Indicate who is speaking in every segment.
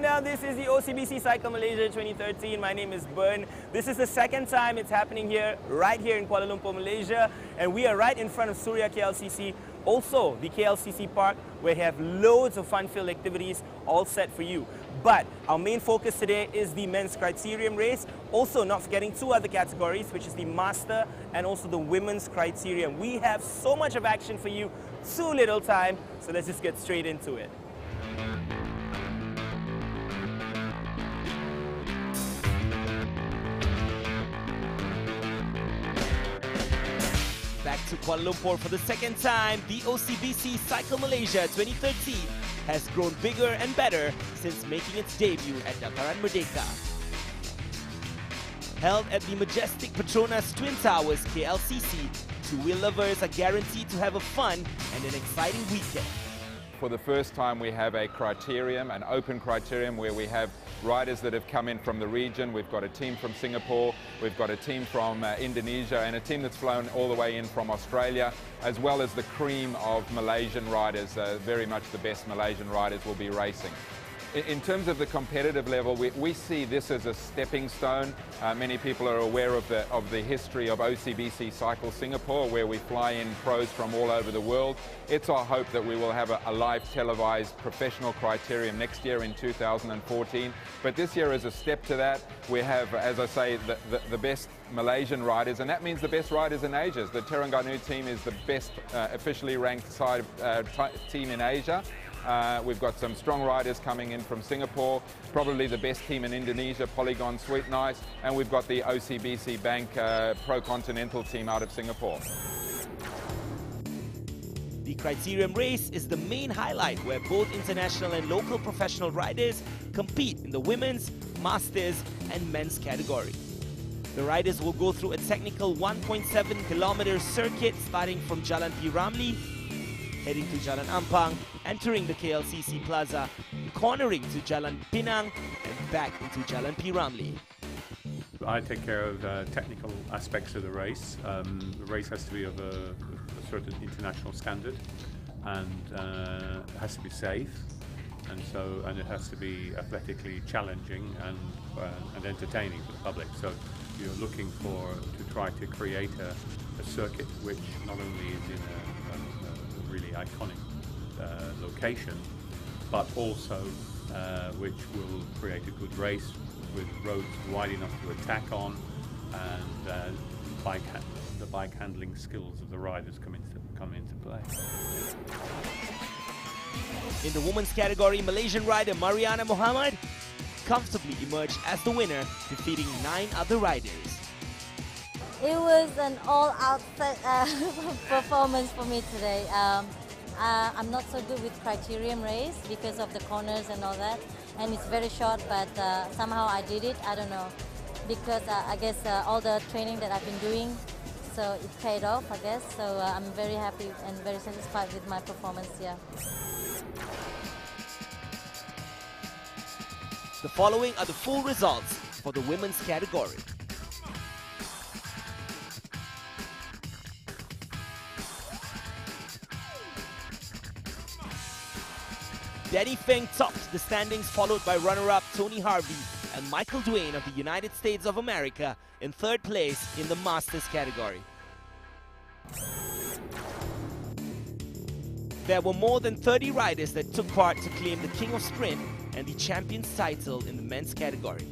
Speaker 1: now, this is the OCBC Cycle Malaysia 2013. My name is Bern. This is the second time it's happening here, right here in Kuala Lumpur, Malaysia. And we are right in front of Suria KLCC, also the KLCC Park, where we have loads of fun-filled activities all set for you. But our main focus today is the men's Criterium race, also not forgetting two other categories, which is the Master and also the Women's Criterium. We have so much of action for you, too little time, so let's just get straight into it. Back to Kuala Lumpur for the second time, the OCBC Cycle Malaysia 2013 has grown bigger and better since making its debut at Dataran Merdeka. Held at the majestic Petronas Twin Towers KLCC, two-wheel lovers are guaranteed to have a fun and an exciting weekend.
Speaker 2: For the first time we have a criterium, an open criterium, where we have riders that have come in from the region. We've got a team from Singapore, we've got a team from Indonesia, and a team that's flown all the way in from Australia, as well as the cream of Malaysian riders. Very much the best Malaysian riders will be racing. In terms of the competitive level, we see this as a stepping stone. Many people are aware of the history of OCBC Cycle Singapore, where we fly in pros from all over the world. It's our hope that we will have a live televised professional criterium next year in 2014. But this year, as a step to that, we have, as I say, the best Malaysian riders, and that means the best riders in Asia. The Terengganu team is the best officially ranked team in Asia. We've got some strong riders coming in from Singapore, probably the best team in Indonesia, Polygon Sweet Nice, and we've got the OCBC Bank Pro Continental team out of Singapore.
Speaker 1: The Criterium race is the main highlight, where both international and local professional riders compete in the women's, masters and men's category. The riders will go through a technical 1.7-kilometer circuit starting from Jalan P. Ramlee, heading to Jalan Ampang, entering the KLCC Plaza, cornering to Jalan Pinang and back into Jalan P. Ramlee.
Speaker 3: I take care of technical aspects of the race. The race has to be of a certain international standard, and it has to be safe, and it has to be athletically challenging and entertaining for the public. So you're looking to try to create a circuit which not only is in a really iconic location, but also which will create a good race with roads wide enough to attack on, and the bike handling skills of the riders come into play.
Speaker 1: In the women's category, Malaysian rider Mariana Muhammad comfortably emerged as the winner, defeating 9 other riders.
Speaker 4: It was an all-out performance for me today. I'm not so good with Criterium race because of the corners and all that, and it's very short, but somehow I did it. I don't know, because I guess all the training that I've been doing, so it paid off, I guess. So I'm very happy and very satisfied with my performance here.
Speaker 1: The following are the full results for the women's category. Danny Feng topped the standings, followed by runner-up Tony Harvey and Michael Duane of the United States of America in 3rd place in the Masters category. There were more than 30 riders that took part to claim the King of Sprint and the Champions title in the men's category.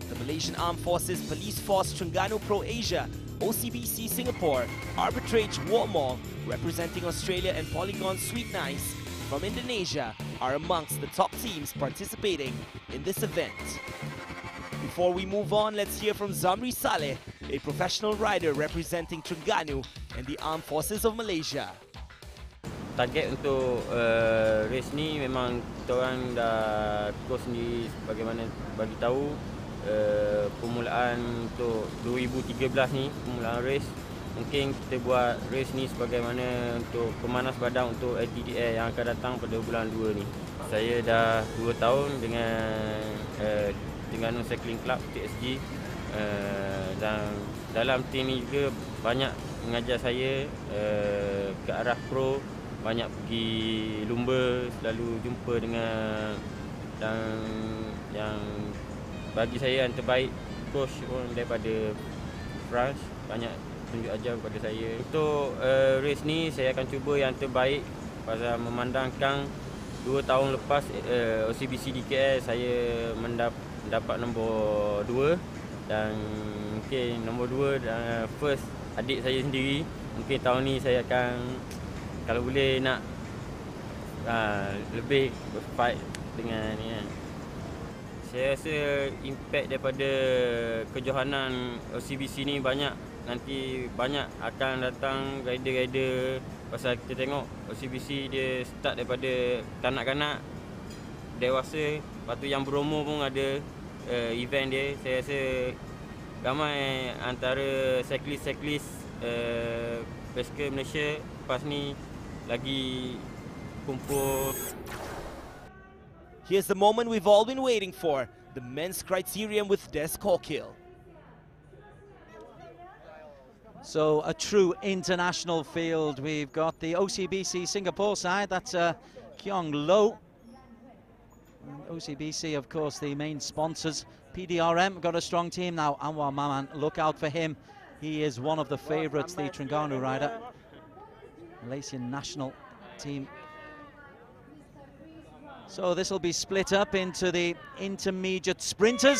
Speaker 1: The Malaysian Armed Forces Police Force Terengganu Pro Asia, OCBC Singapore, Arbitrage Warmall, representing Australia, and Polygon Sweet Nice from Indonesia are amongst the top teams participating in this event. Before we move on, let's hear from Zamri Saleh, a professional rider representing Terengganu and the Armed Forces of Malaysia.
Speaker 5: Target untuk race ni memang kita orang dah tulis sendiri bagaimana bagi tahu permulaan untuk 2013 ni, permulaan race. Mungkin kita buat race ni sebagaimana untuk pemanas badan untuk LTDA yang akan datang pada bulan 2 ni. Saya dah 2 tahun dengan Terengganu Cycling Club TSG, dan dalam tim ni juga banyak mengajar saya ke arah pro, banyak pergi lumba, selalu jumpa dengan dan yang bagi saya yang terbaik coach pun daripada France banyak tunjuk ajar kepada saya. Untuk race ni saya akan cuba yang terbaik pasal memandangkan 2 tahun lepas OCBC di KL saya mendapat nombor 2 dan mungkin nombor 2 first adik saya sendiri. Mungkin tahun ni saya akan kalau boleh nak lebih fight dengan ni kan. Saya rasa impact daripada kejohanan OCBC ni banyak. Nanti banyak akan datang rider-rider. Pasal kita tengok OCBC dia start daripada kanak-kanak, dewasa. Lepas tu yang berumur pun ada event dia. Saya rasa ramai antara cyclist basikal Malaysia lepas ni lagi kumpul.
Speaker 1: Here's the moment we've all been waiting for, the men's criterium with Des Corkill.
Speaker 6: So a true international field. We've got the OCBC Singapore side, that's Kyong Lo. And OCBC, of course, the main sponsors. PDRM got a strong team now. Anwar Maman, look out for him. He is one of the favourites, the Terengganu rider. Malaysian national team. So this will be split up into the intermediate sprinters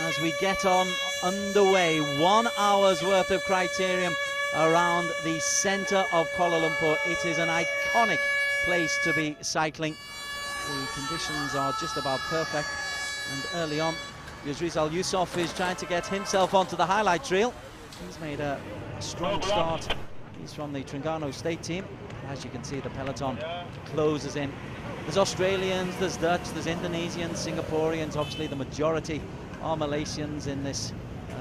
Speaker 6: as we get on underway. 1 hour's worth of criterium around the centre of Kuala Lumpur. It is an iconic place to be cycling. The conditions are just about perfect. And early on, Yusrizal Yusof is trying to get himself onto the highlight reel. He's made a strong start. He's from the Terengganu state team. As you can see, the peloton closes in. There's Australians, there's Dutch, there's Indonesians, Singaporeans. Obviously, the majority are Malaysians in this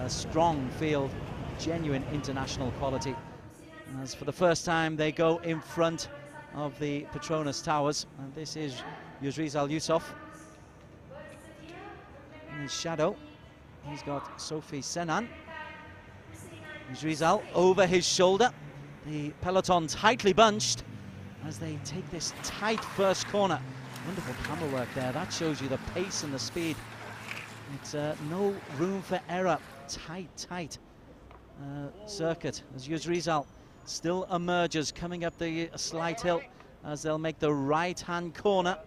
Speaker 6: strong field. Genuine international quality. As for the first time, they go in front of the Petronas Towers. And this is Yusrizal Yusof. In his shadow, he's got Sophie Senan. Yusrizal over his shoulder. The peloton tightly bunched as they take this tight first corner. Wonderful camera work there. That shows you the pace and the speed. It's no room for error. Tight circuit as Yusrizal still emerges, coming up the slight hill as they'll make the right-hand corner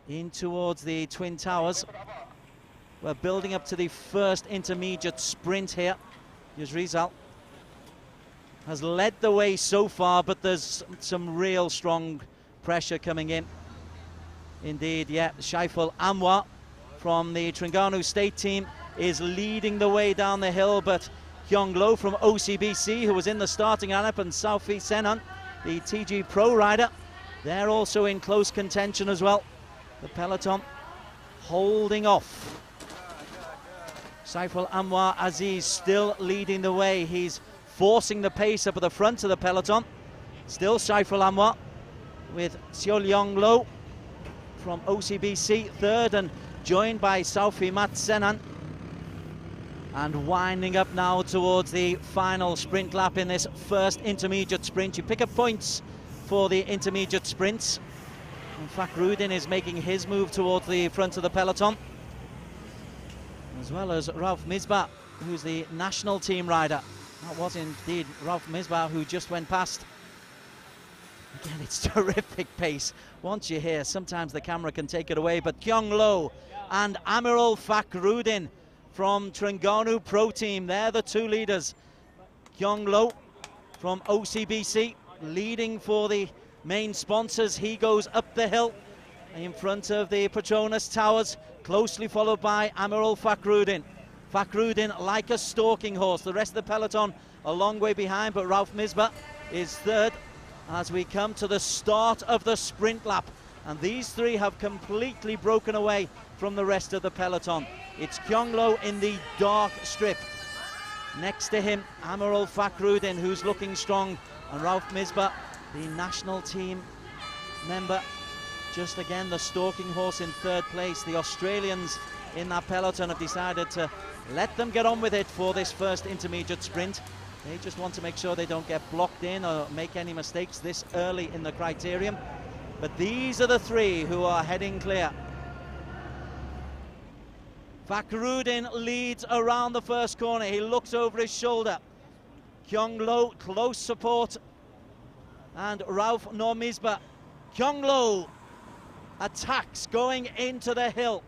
Speaker 6: in towards the Twin Towers. We're building up to the first intermediate sprint here. Yusrizal has led the way so far, but there's some real strong pressure coming in. Indeed, yeah, Shaiful Anwar from the Terengganu state team is leading the way down the hill, but Kyong Lo from OCBC, who was in the starting lineup, and Sophie Senan, the TG Pro rider, they're also in close contention as well. The peloton holding off. Saiful Anwar Aziz still leading the way. He's forcing the pace up at the front of the peloton. Still Saiful Anwar with Xiao Liang Lo from OCBC third, and joined by Sophie Mat Senan. And winding up now towards the final sprint lap in this first intermediate sprint. You pick up points for the intermediate sprints. And Fakhrudin is making his move towards the front of the peloton, as well as Rauf Misbah, who's the national team rider. That was indeed Rauf Misbah who just went past. Again, it's terrific pace. Once you're here, sometimes the camera can take it away, but Kyong Lo and Amirul Fakhrudin from Terengganu Pro Team, they're the two leaders. Kyong Lo from OCBC leading for the main sponsors. He goes up the hill in front of the Petronas Towers, closely followed by Amirul Fakhrudin. Fakhrudin like a stalking horse. The rest of the peloton a long way behind, but Rauf Misbah is third as we come to the start of the sprint lap. And these three have completely broken away from the rest of the peloton. It's Kyong Lo in the dark strip. Next to him, Amirul Fakhrudin, who's looking strong, and Rauf Misbah, the national team member, just again the stalking horse in third place. The Australians in that peloton have decided to let them get on with it for this first intermediate sprint. They just want to make sure they don't get blocked in or make any mistakes this early in the criterium. But these are the three who are heading clear. Fakhrudin leads around the first corner. He looks over his shoulder. Kyung Lo, close support. And Rauf Normisba. Kyung Lo attacks going into the hill.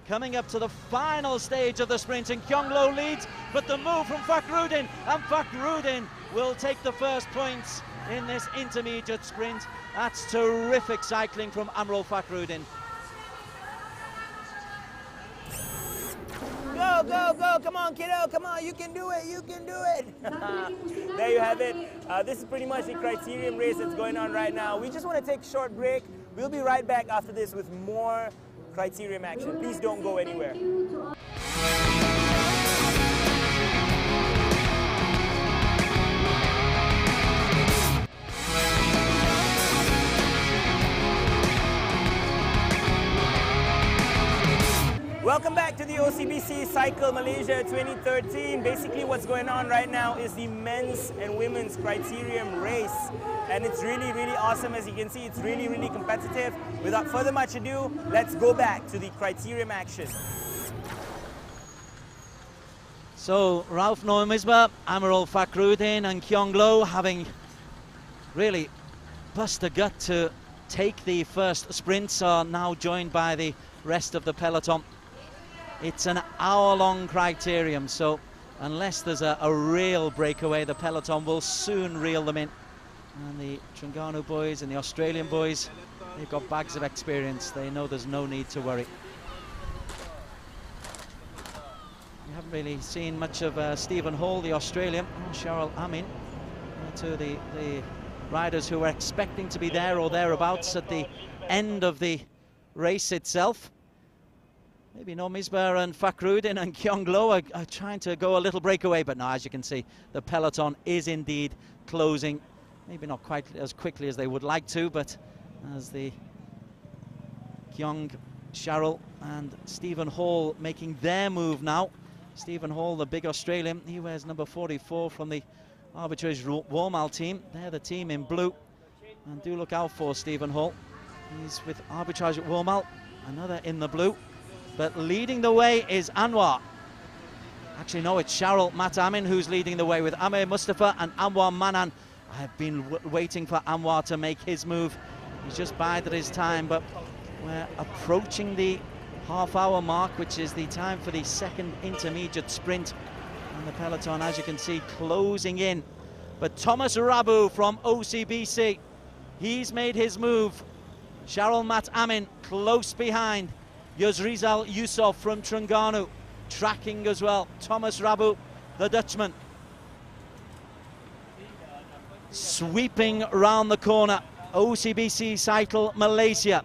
Speaker 6: Coming up to the final stage of the sprint, and Kyung Lo leads, but the move from Fakhrudin, and Fakhrudin will take the first points in this intermediate sprint. That's terrific cycling from Amrul Fakhrudin.
Speaker 1: Go, go, go, come on kiddo, come on, you can do it, you can do it. There you have it. This is pretty much the Criterium race that's going on right now. We just want to take a short break. We'll be right back after this with more Criterium action. Please don't go anywhere. Welcome back to the OCBC Cycle Malaysia 2013. Basically what's going on right now is the men's and women's Criterium race. And it's really, really awesome. As you can see, it's really, really competitive. Without further much ado, let's go back to the Criterium action.
Speaker 6: So Rauf Normisba, Amrul Fakhrudin and Kyung Lo having really bust a gut to take the first sprints are now joined by the rest of the peloton. It's an hour-long Criterium, so unless there's a real breakaway, the peloton will soon reel them in. And the Terengganu boys and the Australian boys, they've got bags of experience. They know there's no need to worry. We haven't really seen much of Stephen Hall, the Australian, or Cheryl Amin, two of the riders who were expecting to be there or thereabouts at the end of the race itself. Maybe Normisba and Fakhrudin and Kyung Lo are trying to go a little breakaway, but no, as you can see, the peloton is indeed closing. Maybe not quite as quickly as they would like to, but as the Kyung, Cheryl and Stephen Hall making their move now. Stephen Hall, the big Australian, he wears number 44 from the Arbitrage Warmal team. They're the team in blue. And do look out for Stephen Hall. He's with Arbitrage Warmal, another in the blue. But leading the way is Anwar. Actually, no, it's Cheryl Mat Amin who's leading the way with Amir Mustafa and Anwar Manan. I've been waiting for Anwar to make his move. He's just bided his time, but we're approaching the half-hour mark, which is the time for the second intermediate sprint. And the peloton, as you can see, closing in. But Thomas Rabu from OCBC, he's made his move. Cheryl Mat Amin close behind. Yusrizal Yusuf from Terengganu tracking as well. Thomas Rabu, the Dutchman, sweeping round the corner. OCBC Cycle Malaysia.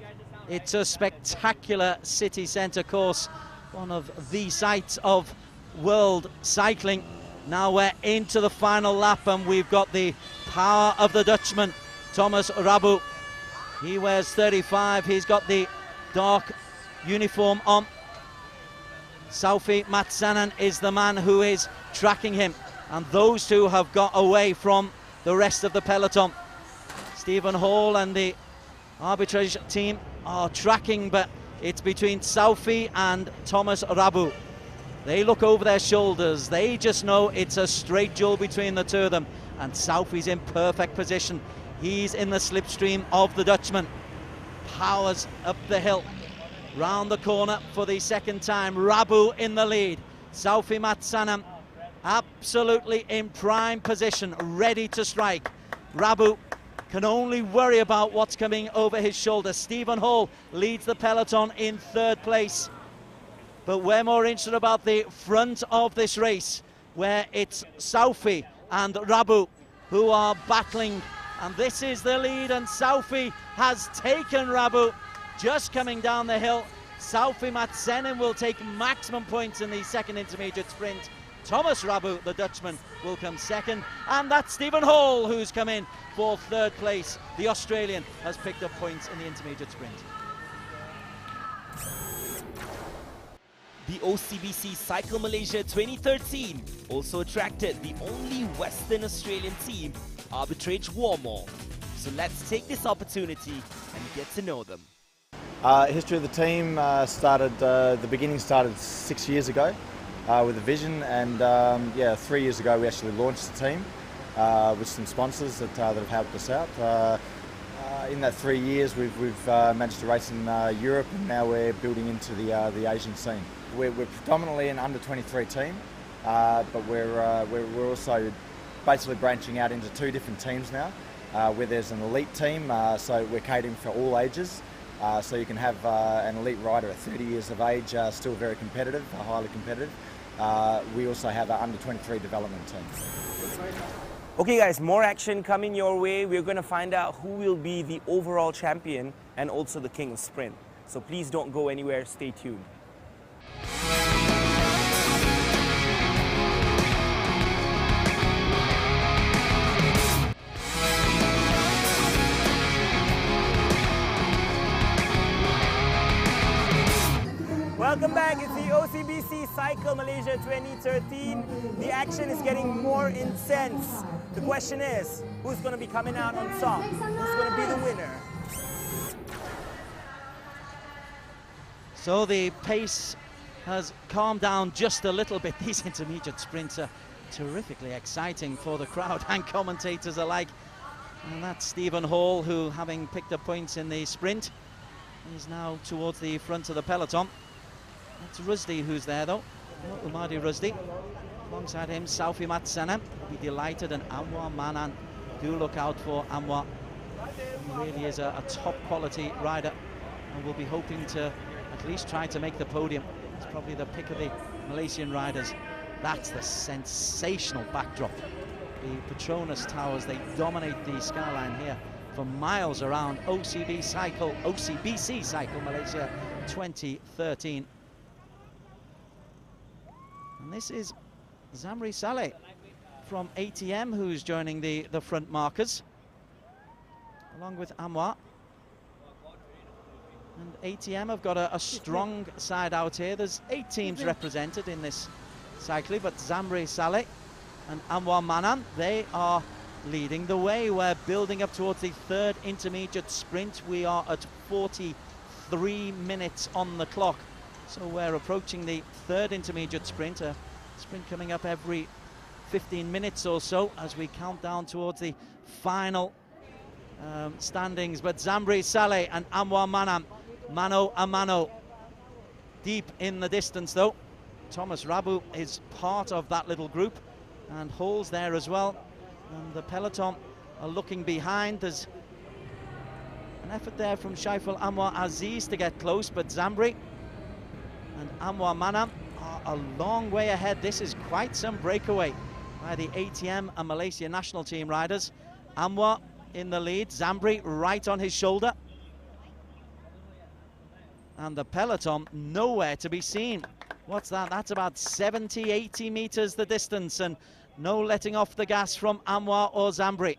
Speaker 6: It's a spectacular city centre course, one of the sights of world cycling. Now we're into the final lap, and we've got the power of the Dutchman, Thomas Rabu. He wears 35. He's got the dark uniform on. Saufi Matsanan is the man who is tracking him, and those two have got away from the rest of the peloton. Stephen Hall and the Arbitrage team are tracking, but it's between Saufi and Thomas Rabu. They look over their shoulders. They just know it's a straight duel between the two of them, and Saufi's in perfect position. He's in the slipstream of the Dutchman. Powers up the hill. Round the corner for the second time. Rabu in the lead. Saufi Matsanan absolutely in prime position, ready to strike. Rabu can only worry about what's coming over his shoulder. Stephen Hall leads the peloton in third place. But we're more interested about the front of this race, where it's Saufi and Rabu who are battling. And this is the lead, and Saufi has taken Rabu. Just coming down the hill, Saufi Matsanan will take maximum points in the second intermediate sprint. Thomas Rabu, the Dutchman, will come second, and that's Stephen Hall who's come in for third place. The Australian has picked up points in the intermediate sprint.
Speaker 1: The OCBC Cycle Malaysia 2013 also attracted the only Western Australian team, Arbitrage Warmal. So let's take this opportunity and get to know them.
Speaker 7: History of the team the beginning started 6 years ago with a vision, and 3 years ago we actually launched the team with some sponsors that have helped us out. In that 3 years we've managed to race in Europe, and now we're building into the Asian scene. We're predominantly an under-23 team, but we're also basically branching out into 2 different teams now, where there's an elite team, so we're catering for all ages. So you can have an elite rider at 30 years of age, still very competitive, highly competitive. We also have an under-23 development team.
Speaker 1: Okay guys, more action coming your way. We're going to find out who will be the overall champion and also the king of sprint. So please don't go anywhere, stay tuned. Welcome back, it's the OCBC Cycle Malaysia 2013. The action is getting more intense. The question is, who's going to be coming out on top? Who's going to be the winner?
Speaker 6: So the pace has calmed down just a little bit. These intermediate sprints are terrifically exciting for the crowd and commentators alike. And that's Stephen Hall, who, having picked up points in the sprint, is now towards the front of the peloton. It's Rusdi who's there though, Umadi Rusdi. Alongside him, Saufi Matsana. Be delighted, and Anwar Manan. Do look out for Anwar. He really is a top quality rider, and we'll be hoping to at least try to make the podium. It's probably the pick of the Malaysian riders. That's the sensational backdrop. The Petronas Towers, they dominate the skyline here for miles around. OCBC Cycle Malaysia 2013. And this is Zamri Saleh from ATM who's joining the front markers, along with Anwar. And ATM have got a strong side out here. There's 8 teams represented in this cycling, but Zamri Saleh and Anwar Manan, they are leading the way. We're building up towards the 3rd intermediate sprint. We are at 43 minutes on the clock. So we're approaching the 3rd intermediate sprint, a sprint coming up every 15 minutes or so as we count down towards the final standings. But Zamri Saleh and Anwar Manan, mano a mano, deep in the distance though. Thomas Rabu is part of that little group, and Hall's there as well. And the peloton are looking behind. There's an effort there from Shaiful Anwar Aziz to get close, but Zamri and Anwar Manan are a long way ahead. This is quite some breakaway by the ATM and Malaysia national team riders. Anwar in the lead, Zamri right on his shoulder. And the peloton nowhere to be seen. What's that? That's about 70, 80 meters the distance, and no letting off the gas from Anwar or Zamri.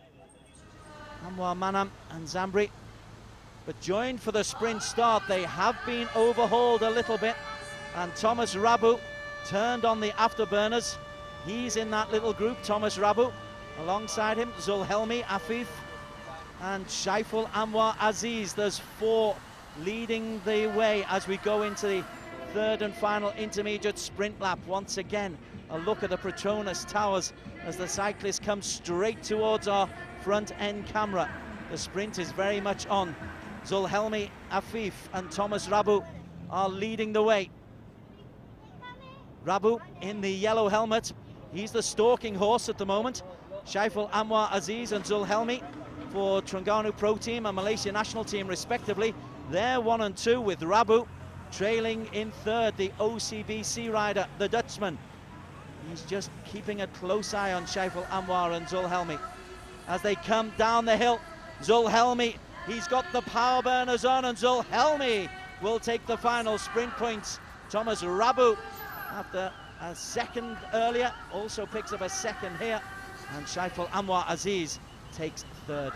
Speaker 6: Anwar Manan and Zamri, but joined for the sprint start. They have been overhauled a little bit, and Thomas Rabu turned on the afterburners. He's in that little group, Thomas Rabu. Alongside him, Zulhelmi Afif and Shaiful Anwar Aziz. There's 4 leading the way as we go into the 3rd and final intermediate sprint lap. Once again, a look at the Petronas Towers as the cyclists come straight towards our front end camera. The sprint is very much on. Zulhelmi Afif and Thomas Rabu are leading the way. Rabu in the yellow helmet, he's the stalking horse at the moment. Shaiful Anwar Aziz and Zulhelmi for Terengganu Pro Team and Malaysia national team respectively. They're 1 and 2, with Rabu trailing in 3rd, the OCBC rider, the Dutchman. He's just keeping a close eye on Shaiful Anwar and Zulhelmi as they come down the hill. Zulhelmi, he's got the power burners on, and Zulhelmi will take the final sprint points. Thomas Rabu, after a second earlier, also picks up a second here, and Shaiful Anwar Aziz takes 3rd.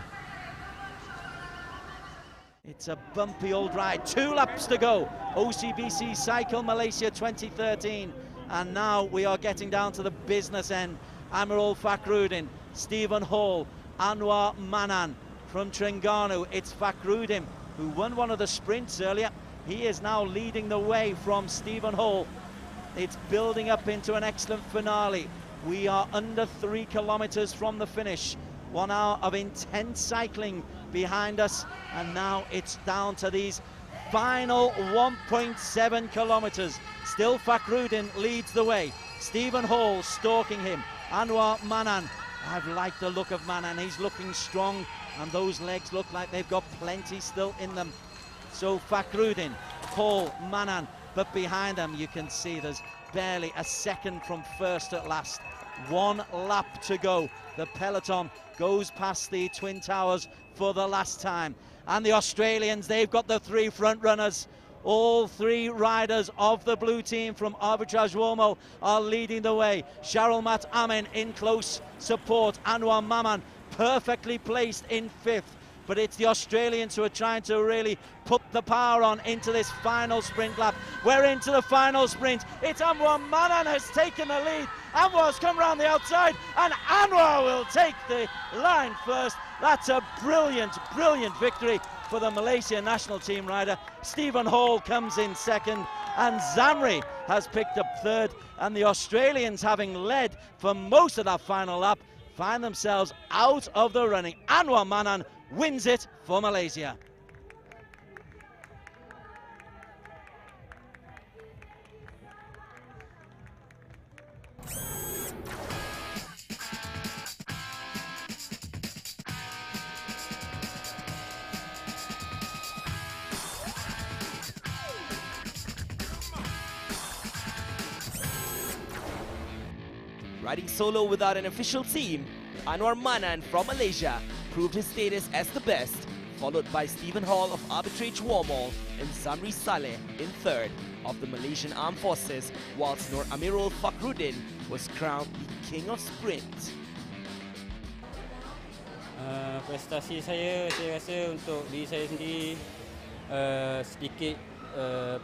Speaker 6: It's a bumpy old ride. 2 laps to go. OCBC Cycle Malaysia 2013. And now we are getting down to the business end. Amirul Fakhruddin, Stephen Hall, Anwar Manan from Terengganu. It's Fakhruddin who won one of the sprints earlier. He is now leading the way from Stephen Hall. It's building up into an excellent finale. We are under 3 kilometers from the finish. 1 hour of intense cycling behind us, and now it's down to these final 1.7 kilometers. Still Fakhrudin leads the way. Stephen Hall stalking him. Anwar Manan. I've liked the look of Manan. He's looking strong, and those legs look like they've got plenty still in them. So Fakhrudin, Hall, Manan, but behind them you can see there's barely a second from first at last. 1 lap to go. The peloton goes past the Twin Towers for the last time. And the Australians, they've got the 3 front runners. All 3 riders of the blue team from Arbitrage Uomo are leading the way. Sharulmat Amin in close support. Anwar Maman perfectly placed in 5th. But it's the Australians who are trying to really put the power on into this final sprint lap. We're into the final sprint. It's Anwar Manan has taken the lead. Anwar's come around the outside, and Anwar will take the line first. That's a brilliant, brilliant victory for the Malaysia national team rider. Stephen Hall comes in second, and Zamri has picked up third. And the Australians, having led for most of that final lap, find themselves out of the running. Anwar Manan wins it for Malaysia.
Speaker 1: Riding solo without an official team, Anwar Manan from Malaysia proved his status as the best, followed by Stephen Hall of Arbitrage Warmall and Zamri Saleh in third of the Malaysian Armed Forces, whilst Nur Amirul Fakhrudin was crowned the King of Sprint.
Speaker 5: Prestasi saya rasa untuk diri saya sendiri sedikit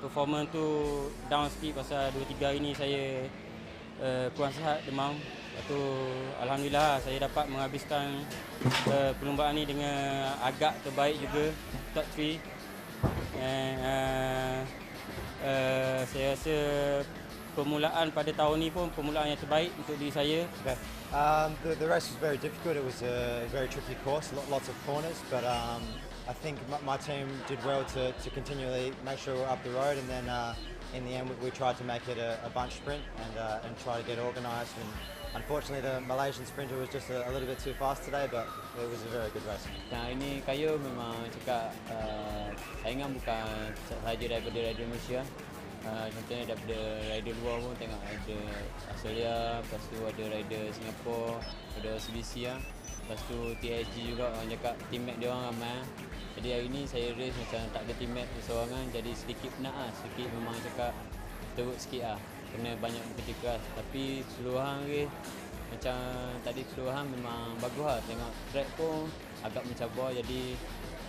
Speaker 5: performance tu down sikit pasal 2-3 hari ni saya kurang sihat, demam. Lepas tu alhamdulillah saya dapat menghabiskan perlombaan ni dengan agak terbaik juga, top 3. Saya rasa permulaan pada tahun ni pun permulaan yang terbaik untuk diri saya.
Speaker 8: Okay. The race was very difficult. It was a very tricky course, lots of corners, but I think my team did well to continually make sure we're up the road, and then in the end we tried to make it a bunch sprint and try to get organised. And unfortunately the Malaysian sprinter was just a little bit too fast today, but it was a very good race.
Speaker 5: Nah, ini kayu memang cakap saingan bukan sahaja daripada rider Malaysia. Contohnya daripada rider luar pun tengok ada Australia, lepas tu ada rider Singapore, ada OCBC lah. Lepas tu TSG juga, orang cakap teammate dia orang ramai. Jadi hari ni saya race macam tak ada teammate seorangan, jadi sedikit penat lah. Sedikit memang cakap teruk sikit lah. Kena banyak bekerja keras. Tapi keseluruhan race macam tadi keseluruhan memang bagus lah. Tengok track pun agak mencabar, jadi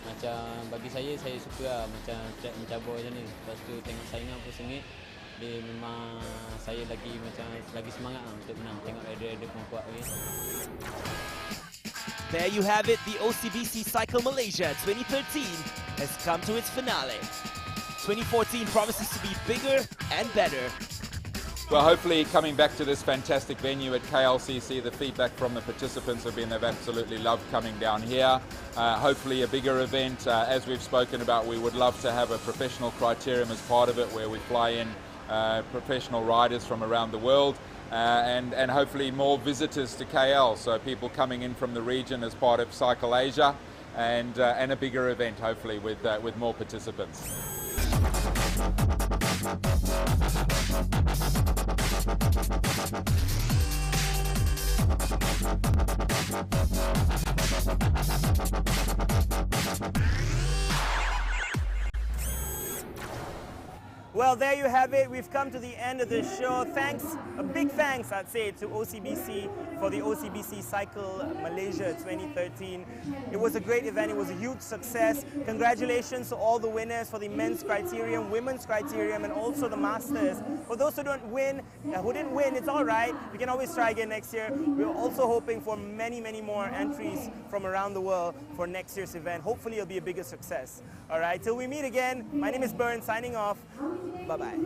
Speaker 5: macam bagi saya suka lah macam track mencabar macam ni. Lepas tu tengok saingan pun sengit. Dia memang saya lagi semangat lah untuk menang. Tengok rider-rider pun kuat lagi.
Speaker 1: There you have it, the OCBC Cycle Malaysia 2013 has come to its finale. 2014 promises to be bigger and better.
Speaker 2: Well, hopefully coming back to this fantastic venue at KLCC, the feedback from the participants have been they've absolutely loved coming down here. Hopefully a bigger event. As we've spoken about, we would love to have a professional criterium as part of it, where we fly in professional riders from around the world. And hopefully more visitors to KL, so people coming in from the region as part of Cycle Asia, and a bigger event hopefully with more participants.
Speaker 1: Well, there you have it. We've come to the end of the show. Thanks, a big thanks, I'd say, to OCBC for the OCBC Cycle Malaysia 2013. It was a great event. It was a huge success. Congratulations to all the winners for the men's criterium, women's criterium, and also the masters. For those who didn't win, it's all right. We can always try again next year. We're also hoping for many, many more entries from around the world for next year's event. Hopefully, it'll be a bigger success. All right, till we meet again, my name is Byrne, signing off. Bye-bye.